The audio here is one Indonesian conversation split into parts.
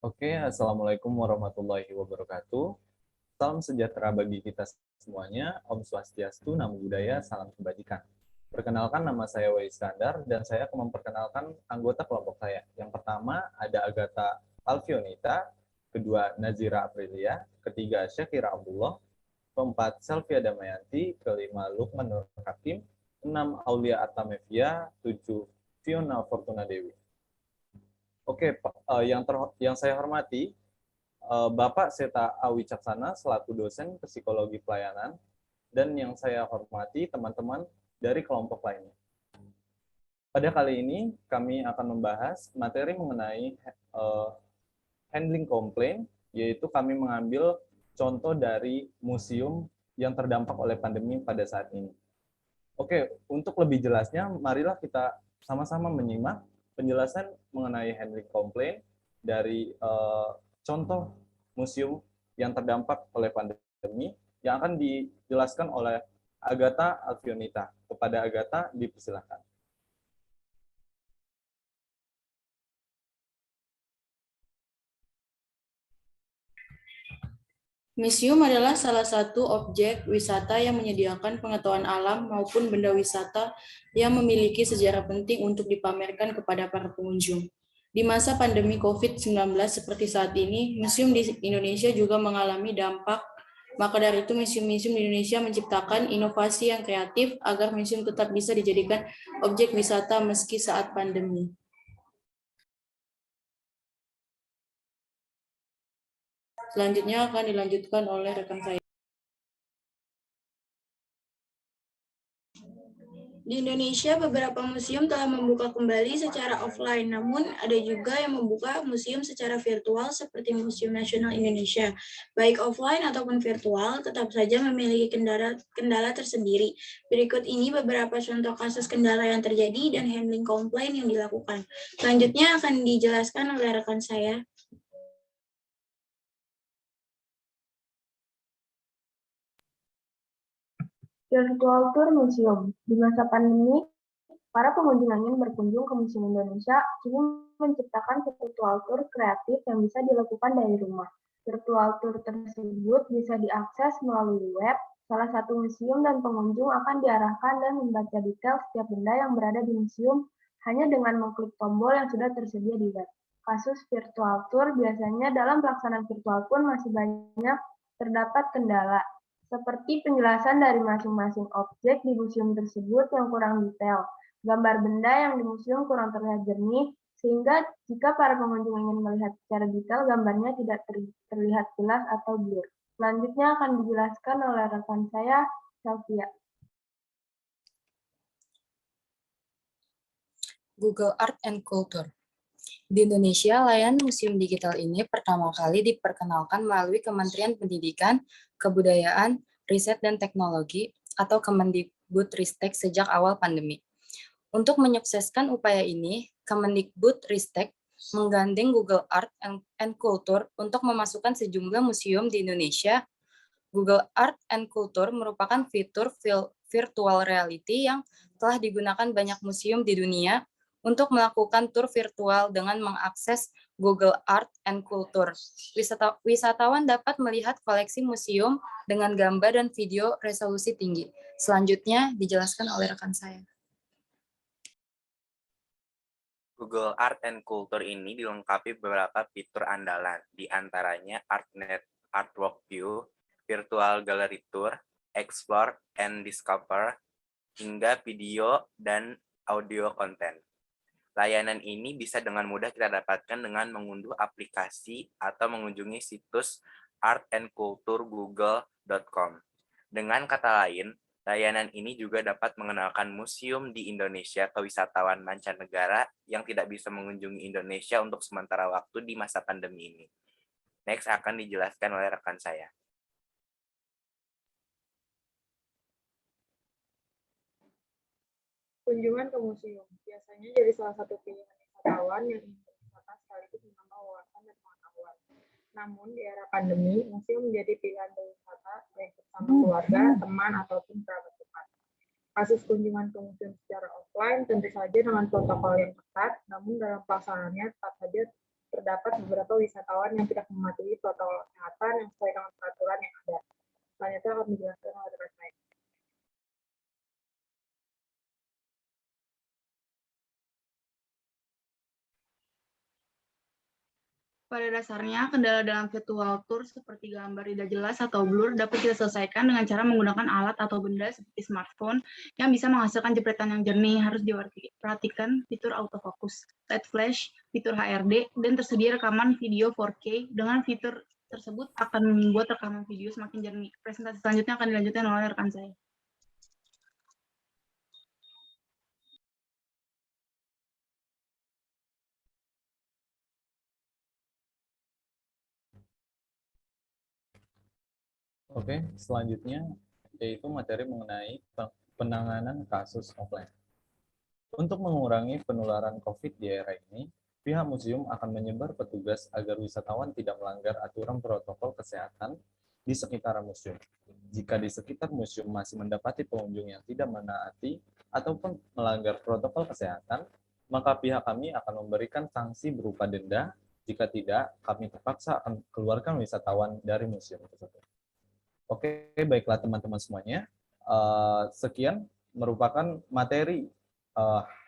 Oke, Assalamualaikum warahmatullahi wabarakatuh. Salam sejahtera bagi kita semuanya. Om Swastiastu, Namo Buddhaya, salam kebajikan. Perkenalkan, nama saya Wai Iskandar dan saya akan memperkenalkan anggota kelompok saya. Yang pertama ada Agatha Alfionita, kedua Nazira Aprilia, ketiga Syakira Abdullah, keempat Selvia Damayanti, kelima Lukman Nur Hakim, enam Aulia Atamevia, tujuh Fiona Fortuna Dewi. Oke, yang saya hormati Bapak Seta Awicaksana selaku dosen psikologi pelayanan, dan yang saya hormati teman-teman dari kelompok lainnya. Pada kali ini kami akan membahas materi mengenai handling komplain, yaitu kami mengambil contoh dari museum yang terdampak oleh pandemi pada saat ini. Oke, untuk lebih jelasnya, marilah kita sama-sama menyimak penjelasan mengenai handling komplain dari contoh museum yang terdampak oleh pandemi yang akan dijelaskan oleh Agatha Alfionita. Kepada Agatha, dipersilakan. Museum adalah salah satu objek wisata yang menyediakan pengetahuan alam maupun benda wisata yang memiliki sejarah penting untuk dipamerkan kepada para pengunjung. Di masa pandemi COVID-19 seperti saat ini, museum di Indonesia juga mengalami dampak. Maka dari itu, museum-museum di Indonesia menciptakan inovasi yang kreatif agar museum tetap bisa dijadikan objek wisata meski saat pandemi. Selanjutnya akan dilanjutkan oleh rekan saya. Di Indonesia, beberapa museum telah membuka kembali secara offline, namun ada juga yang membuka museum secara virtual seperti Museum Nasional Indonesia. Baik offline ataupun virtual, tetap saja memiliki kendala tersendiri. Berikut ini beberapa contoh kasus kendala yang terjadi dan handling komplain yang dilakukan. Selanjutnya akan dijelaskan oleh rekan saya. Virtual Tour Museum. Di masa pandemi, para pengunjung ingin berkunjung ke Museum Indonesia kini menciptakan virtual tour kreatif yang bisa dilakukan dari rumah. Virtual tour tersebut bisa diakses melalui web. Salah satu museum dan pengunjung akan diarahkan dan membaca detail setiap benda yang berada di museum hanya dengan mengklik tombol yang sudah tersedia di web. Kasus virtual tour biasanya dalam pelaksanaan virtual pun masih banyak terdapat kendala, seperti penjelasan dari masing-masing objek di museum tersebut yang kurang detail. Gambar benda yang di museum kurang terlihat jernih, sehingga jika para pengunjung ingin melihat secara detail, gambarnya tidak terlihat jelas atau blur. Selanjutnya akan dijelaskan oleh rekan saya, Selvia. Google Art and Culture. Di Indonesia, layanan museum digital ini pertama kali diperkenalkan melalui Kementerian Pendidikan, Kebudayaan, Riset dan Teknologi atau Kemendikbudristek sejak awal pandemi. Untuk menyukseskan upaya ini, Kemendikbudristek menggandeng Google Art and Culture untuk memasukkan sejumlah museum di Indonesia. Google Art and Culture merupakan fitur virtual reality yang telah digunakan banyak museum di dunia untuk melakukan tur virtual dengan mengakses Google Art and Culture. Wisatawan dapat melihat koleksi museum dengan gambar dan video resolusi tinggi. Selanjutnya dijelaskan oleh rekan saya. Google Art and Culture ini dilengkapi beberapa fitur andalan, di antaranya ArtNet, Artwork View, Virtual Gallery Tour, Explore and Discover, hingga video dan audio konten. Layanan ini bisa dengan mudah kita dapatkan dengan mengunduh aplikasi atau mengunjungi situs artandculturegoogle.com. Dengan kata lain, layanan ini juga dapat mengenalkan museum di Indonesia ke wisatawan mancanegara yang tidak bisa mengunjungi Indonesia untuk sementara waktu di masa pandemi ini. Next akan dijelaskan oleh rekan saya. Kunjungan ke museum biasanya jadi salah satu pilihan wisatawan yang ingin berwisata sekaligus menambah wawasan dan pengetahuan. Namun di era pandemi, museum menjadi pilihan berwisata baik bersama keluarga, teman, ataupun kerabat dekat. Kasus kunjungan ke museum secara offline tentu saja dengan protokol yang ketat, namun dalam pelaksanaannya tetap saja terdapat beberapa wisatawan yang tidak mematuhi protokol kesehatan yang sesuai dengan peraturan yang ada. Selanjutnya akan dijelaskan oleh rekan saya. Pada dasarnya, kendala dalam virtual tour seperti gambar tidak jelas atau blur dapat kita selesaikan dengan cara menggunakan alat atau benda seperti smartphone yang bisa menghasilkan jepretan yang jernih. Harus diperhatikan fitur autofocus, LED flash, fitur HRD, dan tersedia rekaman video 4K. Dengan fitur tersebut akan membuat rekaman video semakin jernih. Presentasi selanjutnya akan dilanjutkan oleh rekan saya. Oke, selanjutnya yaitu materi mengenai penanganan kasus offline. Untuk mengurangi penularan COVID di era ini, pihak museum akan menyebar petugas agar wisatawan tidak melanggar aturan protokol kesehatan di sekitar museum. Jika di sekitar museum masih mendapati pengunjung yang tidak menaati ataupun melanggar protokol kesehatan, maka pihak kami akan memberikan sanksi berupa denda. Jika tidak, kami terpaksa akan keluarkan wisatawan dari museum tersebut. Oke, baiklah teman-teman semuanya. Sekian merupakan materi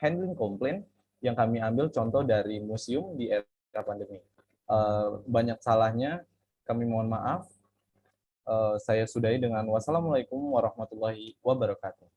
handling komplain yang kami ambil contoh dari museum di era pandemi. Banyak salahnya, kami mohon maaf. Saya sudahi dengan wassalamualaikum warahmatullahi wabarakatuh.